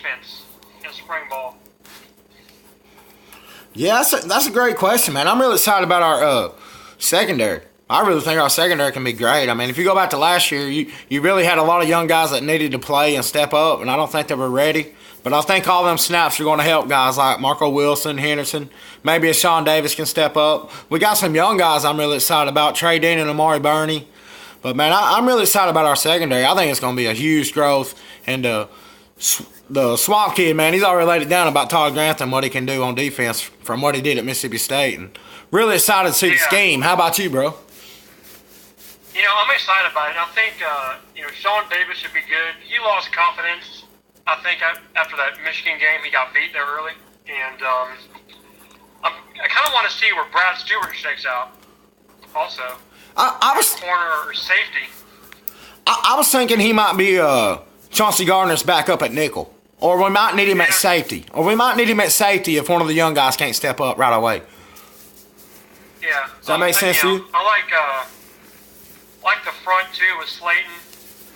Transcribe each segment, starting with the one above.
defense in spring ball? Yeah, that's a great question, man. I'm really excited about our secondary. I really think our secondary can be great. I mean, if you go back to last year, you really had a lot of young guys that needed to play and step up, and I don't think they were ready. But I think all them snaps are going to help guys like Marco Wilson, Henderson. Maybe if Sean Davis can step up. We got some young guys I'm really excited about, Trey Dean and Amari Burney. But, man, I'm really excited about our secondary. I think it's going to be a huge growth. And the Swamp Kid, man, he's already laid it down about Todd Grantham, what he can do on defense from what he did at Mississippi State. And really excited to see the scheme. How about you, bro? I'm excited about it. I think, Sean Davis should be good. He lost confidence, I think, after that Michigan game. He got beat there early. And I kind of want to see where Brad Stewart shakes out also. I was corner or safety. I was thinking he might be Chauncey Gardner's back up at nickel. Or we might need him at safety. Or we might need him at safety if one of the young guys can't step up right away. Yeah. Does that make sense to you? I like the front too with Slayton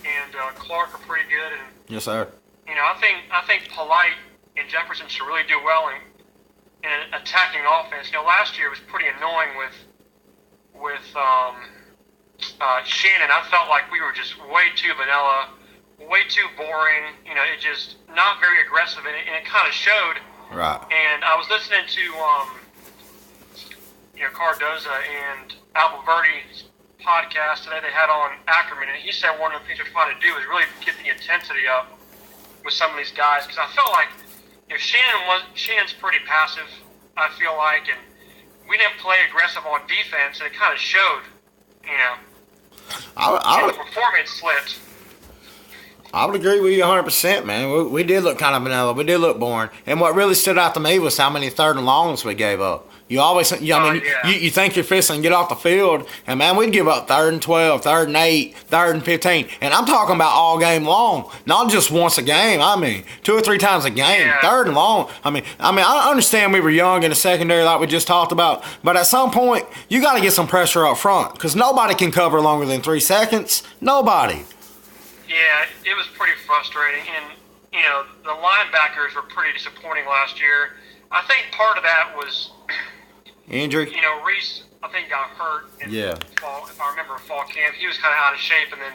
and Clark are pretty good, and yes, sir. I think Polite and Jefferson should really do well in an attacking offense. Last year was pretty annoying with Shannon. I felt like we were just way too vanilla, way too boring. It just not very aggressive, and it kind of showed. Right. And I was listening to Cardoza and Alberti's podcast today. They had on Ackerman, and he said one of the things they're trying to do is really get the intensity up with some of these guys, because I felt like Shannon's pretty passive, I feel like, and we didn't play aggressive on defense, and it kind of showed. The performance slipped. I would agree with you 100%, man. We did look kind of vanilla. We did look boring. And what really stood out to me was how many third and longs we gave up. You always, you think you're fixing to get off the field, and, man, we'd give up 3rd and 12, 3rd and 8, 3rd and 15. And I'm talking about all game long, not just once a game. I mean, 2 or 3 times a game, 3rd and long. I mean, I understand we were young in the secondary like we just talked about, but at some point, you got to get some pressure up front because nobody can cover longer than 3 seconds. Nobody. Yeah, it was pretty frustrating. And, the linebackers were pretty disappointing last year. I think part of that was injury. Reese, I think, got hurt in fall, if I remember, fall camp. He was kind of out of shape. And then,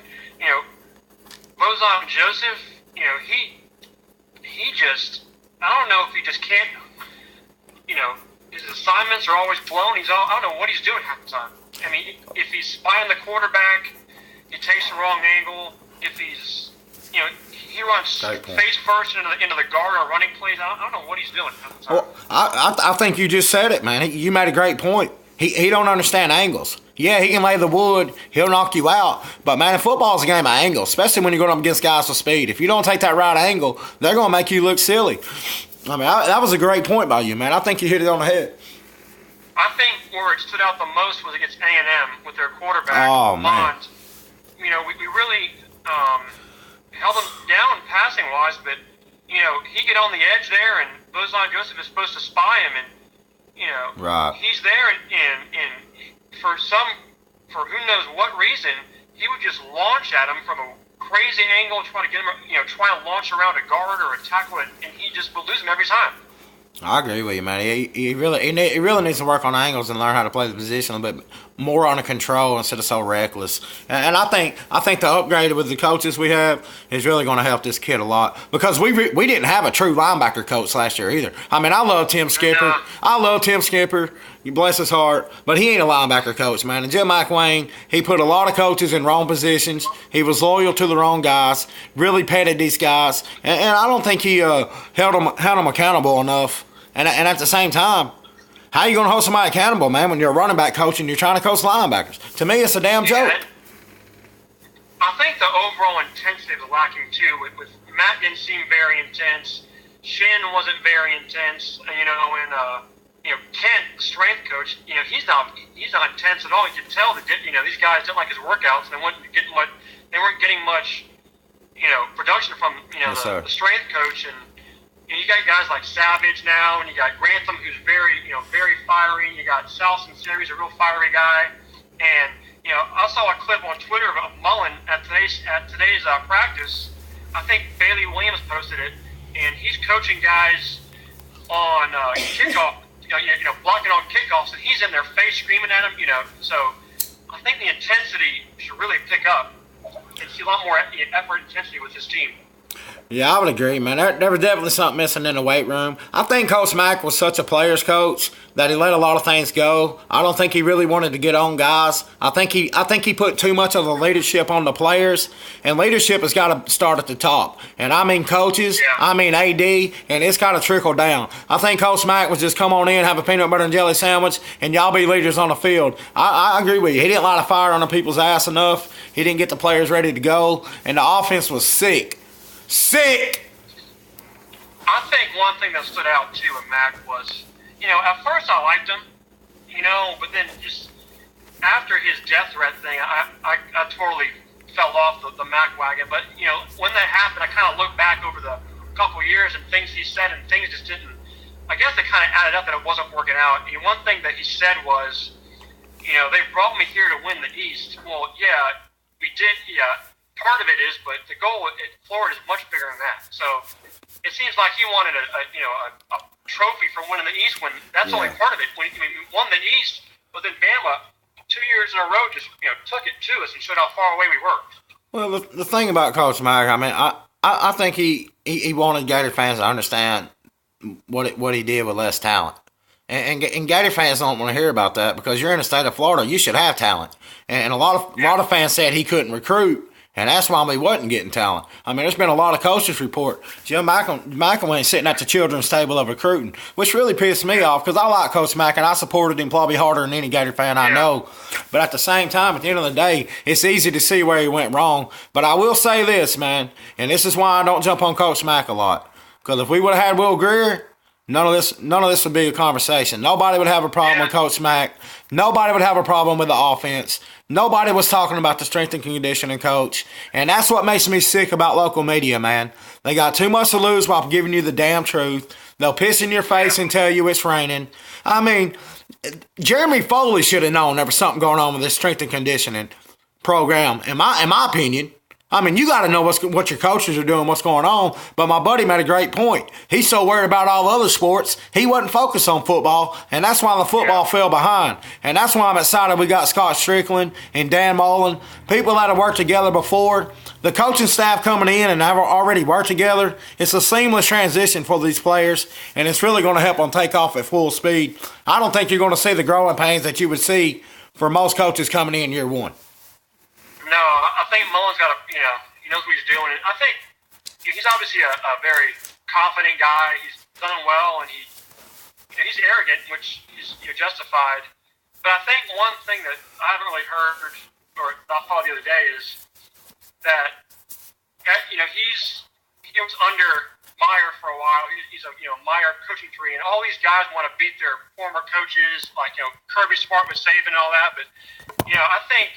Bozon Joseph, he just, I don't know if he just can't, his assignments are always blown. I don't know what he's doing half the time. I mean, if he's spying the quarterback, he takes the wrong angle. If he's, he runs face first into the guard or running plays. I don't know what he's doing. Well, I think you just said it, man. You made a great point. He don't understand angles. Yeah, he can lay the wood. He'll knock you out. But, man, football's a game of angles, especially when you're going up against guys with speed. If you don't take that right angle, they're going to make you look silly. I mean, that was a great point by you, man. I think you hit it on the head. I think where it stood out the most was against A&M with their quarterback, man. Bond. We really held him down passing-wise, but, he get on the edge there, and Bozon Joseph is supposed to spy him, and, right. He's there, and for who knows what reason, he would just launch at him from a crazy angle, try to get him, try to launch around a guard or a tackle, and he just would lose him every time. I agree with you, man. He really needs to work on angles and learn how to play the position a little bit more under control instead of so reckless. And I think the upgrade with the coaches we have is really going to help this kid a lot because we didn't have a true linebacker coach last year either. I mean, I love Tim Skipper. You bless his heart, but he ain't a linebacker coach, man. And Jim McWayne, he put a lot of coaches in wrong positions. He was loyal to the wrong guys, really petted these guys, and I don't think he held them accountable enough. And at the same time, how are you going to hold somebody accountable, man, when you're a running back coach and you're trying to coach linebackers? To me, it's a damn joke. I think the overall intensity was lacking, too. With Matt didn't seem very intense. Shannon wasn't very intense. And Kent, strength coach, he's not intense at all. You can tell that these guys didn't like his workouts. They weren't getting much production from the strength coach. And you got guys like Savage now, and you got Grantham, who's very fiery. You got Salson Series, a real fiery guy. And I saw a clip on Twitter of Mullen at today's practice. I think Bailey Williams posted it. and he's coaching guys on kickoff, blocking on kickoffs, and he's in their face screaming at him, So I think the intensity should really pick up and see a lot more effort intensity with his team. Yeah, I would agree, man. There was definitely something missing in the weight room. I think Coach Mack was such a player's coach that he let a lot of things go. I don't think he really wanted to get on guys. I think he put too much of the leadership on the players, and leadership has got to start at the top. And I mean coaches, I mean AD, and it's got to trickle down. I think Coach Mack was just come on in, have a peanut butter and jelly sandwich, and y'all be leaders on the field. I agree with you. He didn't light a fire on the people's ass enough. He didn't get the players ready to go, and the offense was sick. Sick! I think one thing that stood out, too, with Mac was, at first I liked him, but then just after his death threat thing, I totally fell off the Mac wagon. But, when that happened, I kind of looked back over the couple years and things he said, and things just didn't, I guess they kind of added up that it wasn't working out. One thing that he said was, they brought me here to win the East. Well, yeah, we did, yeah. Part of it is, but the goal at Florida is much bigger than that. So it seems like he wanted a trophy for winning the East when that's only part of it. When he won the East, but then Bama 2 years in a row just took it to us and showed how far away we were. Well, the thing about Coach Mack, I mean, I think he wanted Gator fans to understand what he did with less talent. And Gator fans don't want to hear about that because you're in the state of Florida. You should have talent. And a lot of fans said he couldn't recruit. And that's why he wasn't getting talent. I mean, there's been a lot of coaches report Jim Michael ain't sitting at the children's table of recruiting, which really pissed me off because I like Coach Mack and I supported him probably harder than any Gator fan I know. But at the same time, at the end of the day, it's easy to see where he went wrong. But I will say this, man, and this is why I don't jump on Coach Mack a lot. Because if we would have had Will Greer, none of this would be a conversation. Nobody would have a problem with Coach Mack. Nobody would have a problem with the offense. Nobody was talking about the strength and conditioning coach. And that's what makes me sick about local media, man. They got too much to lose while giving you the damn truth. They'll piss in your face and tell you it's raining. I mean, Jeremy Foley should have known there was something going on with this strength and conditioning program, in my opinion. I mean, you got to know what your coaches are doing, what's going on. But my buddy made a great point. He's so worried about all other sports, he wasn't focused on football, and that's why the football fell behind. And that's why I'm excited we got Scott Strickland and Dan Mullen, people that have worked together before. The coaching staff coming in and have already worked together. It's a seamless transition for these players, and it's really going to help them take off at full speed. I don't think you're going to see the growing pains that you would see for most coaches coming in year one. No, I think Mullen's got he knows what he's doing. And I think he's obviously a very confident guy. He's done well, and he's arrogant, which is justified. But I think one thing that I haven't really heard, or I thought the other day, is that he was under Meyer for a while. He's a Meyer coaching tree, and all these guys want to beat their former coaches, like Kirby Smart with Saban and all that. But I think.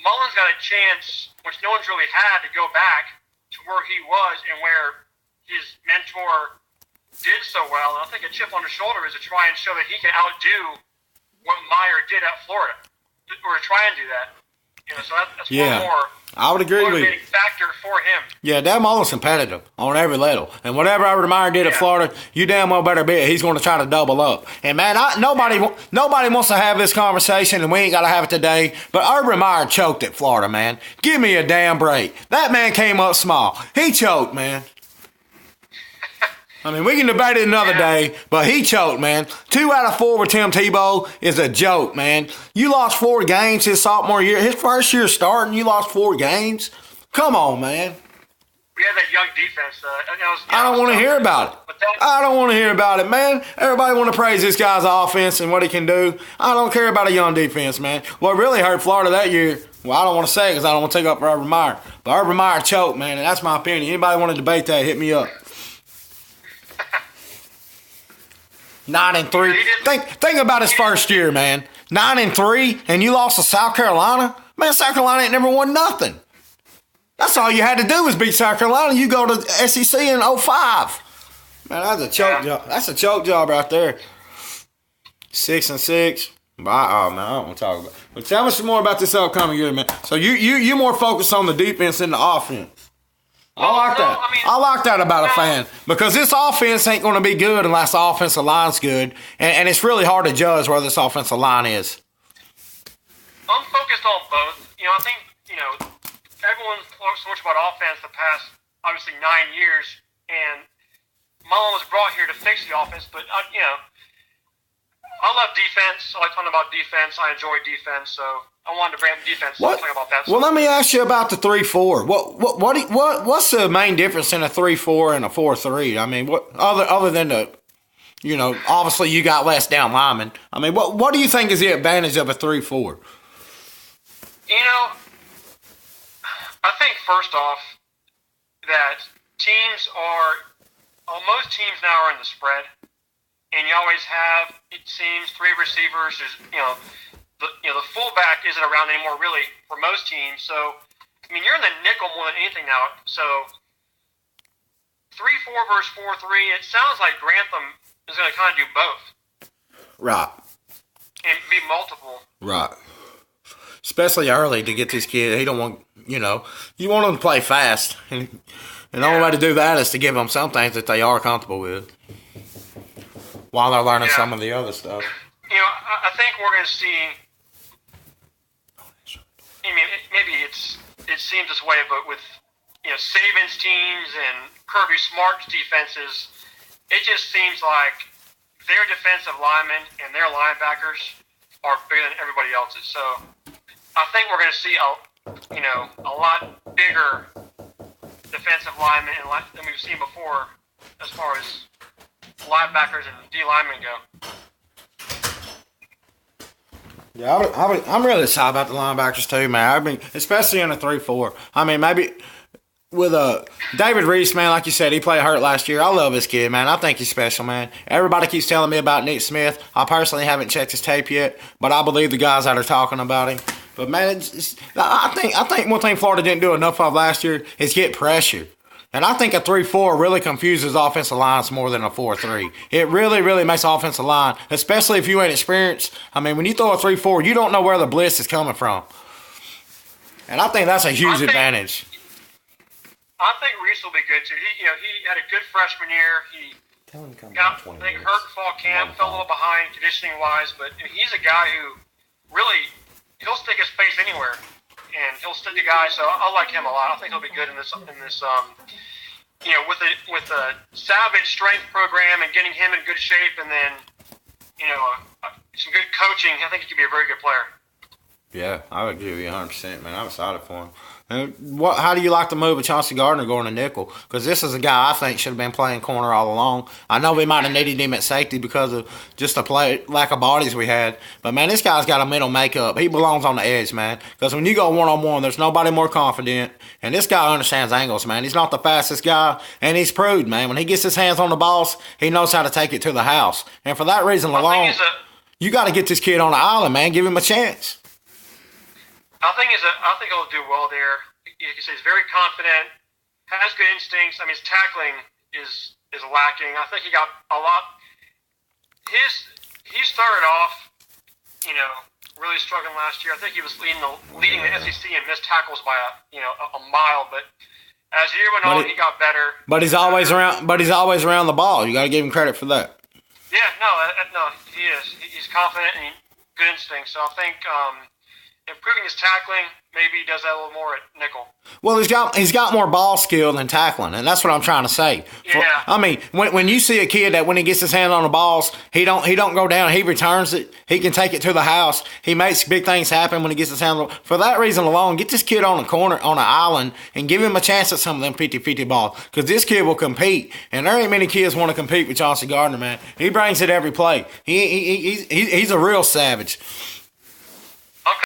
Mullen's got a chance, which no one's really had, to go back to where he was and where his mentor did so well. And I think a chip on his shoulder is to try and show that he can outdo what Meyer did at Florida, or to try and do that. So that's one more. I would agree with you. Factor for him. Yeah, Dan Mullen's competitive on every level. And whatever Urban Meyer did at Florida, you damn well better bet he's going to try to double up. And, man, nobody wants to have this conversation, and we ain't got to have it today, but Urban Meyer choked at Florida, man. Give me a damn break. That man came up small. He choked, man. I mean, we can debate it another day, but he choked, man. 2 out of 4 with Tim Tebow is a joke, man. You lost 4 games his sophomore year. His first year starting, you lost 4 games. Come on, man. We had that young defense. I don't want to hear about it. I don't want to hear about it, man. Everybody want to praise this guy's offense and what he can do. I don't care about a young defense, man. What really hurt Florida that year, well, I don't want to say it because I don't want to take up for Urban Meyer. But Urban Meyer choked, man, and that's my opinion. Anybody want to debate that, hit me up. 9-3. Think about his first year, man. 9-3, and you lost to South Carolina. Man, South Carolina ain't never won nothing. That's all you had to do was beat South Carolina. You go to SEC in 05. Man, that's a choke job. That's a choke job right there. 6-6. Oh man, I don't want to talk about it. But tell me some more about this upcoming year, man. So you more focused on the defense than the offense. I like that. I like that about a fan because this offense ain't going to be good unless the offensive line's good, and it's really hard to judge where this offensive line is. I'm focused on both. I think everyone's talked so much about offense the past obviously 9 years, and Mullen was brought here to fix the offense. But I love defense. I like talking about defense. I enjoy defense, so I wanted to bring up defense. So talk about that. Well, let me ask you about the 3-4. What's the main difference in a 3-4 and a 4-3? I mean, what other than the, obviously you got less down linemen. I mean, what do you think is the advantage of a 3-4? I think first off that most teams now are in the spread, and you always have, it seems, 3 receivers. The fullback isn't around anymore really for most teams. So, you're in the nickel more than anything now. So, 3-4 versus 4-3, it sounds like Grantham is going to kind of do both. Right. And be multiple. Right. Especially early to get this kid. He don't want, you want him to play fast. And the only way to do that is to give them some things that they are comfortable with while they're learning some of the other stuff. I think we're going to see, maybe it seems this way, but with, Saban's teams and Kirby Smart's defenses, it just seems like their defensive linemen and their linebackers are bigger than everybody else's. So I think we're going to see a lot bigger defensive linemen than we've seen before as far as linebackers and D linemen go. Yeah, I'm really excited about the linebackers too, man. Especially in a 3-4. Maybe with David Reese, man, like you said, he played hurt last year. I love this kid, man. I think he's special, man. Everybody keeps telling me about Nick Smith. I personally haven't checked his tape yet, but I believe the guys that are talking about him. But man, I think one thing Florida didn't do enough of last year is get pressure. And I think a 3-4 really confuses offensive lines more than a 4-3. It really, really makes offensive line, especially if you ain't experienced. When you throw a 3-4, you don't know where the blitz is coming from. And I think that's a huge advantage. I think Reese will be good too. He had a good freshman year. He got hurt in fall camp, fell a little behind conditioning wise, but he's a guy who really he'll stick his face anywhere. And he'll stick the guy, so I like him a lot. I think he'll be good in this. With a Savage strength program and getting him in good shape, and then some good coaching, I think he could be a very good player. Yeah, I would agree with you 100%, man. I'm excited for him. And how do you like the move of Chauncey Gardner going to nickel? Because this is a guy I think should have been playing corner all along. I know we might have needed him at safety because of just the lack of bodies we had. But, man, this guy's got a mental makeup. He belongs on the edge, man. Because when you go one-on-one, there's nobody more confident. And this guy understands angles, man. He's not the fastest guy, and he's proved, man. When he gets his hands on the balls, he knows how to take it to the house. And for that reason alone, you got to get this kid on the island, man. Give him a chance. I think he'll do well there. He's very confident, has good instincts. His tackling is lacking. I think he got a lot. He started off, really struggling last year. I think he was leading the SEC in missed tackles by a mile. But as the year went on, he got better. But he's always around. But he's always around the ball. You got to give him credit for that. Yeah, no, he is. He's confident and good instincts. So I think. Improving his tackling, maybe he does that a little more at nickel. Well, he's got more ball skill than tackling, and that's what I'm trying to say. Yeah. When you see a kid that when he gets his hand on the balls, he don't go down, he returns it, he can take it to the house, he makes big things happen when he gets his hand on the ball. For that reason alone, get this kid on the corner, on an island, and give him a chance at some of them 50-50 balls, because this kid will compete, and there ain't many kids want to compete with Chauncey Gardner, man. He brings it every play. He's a real savage.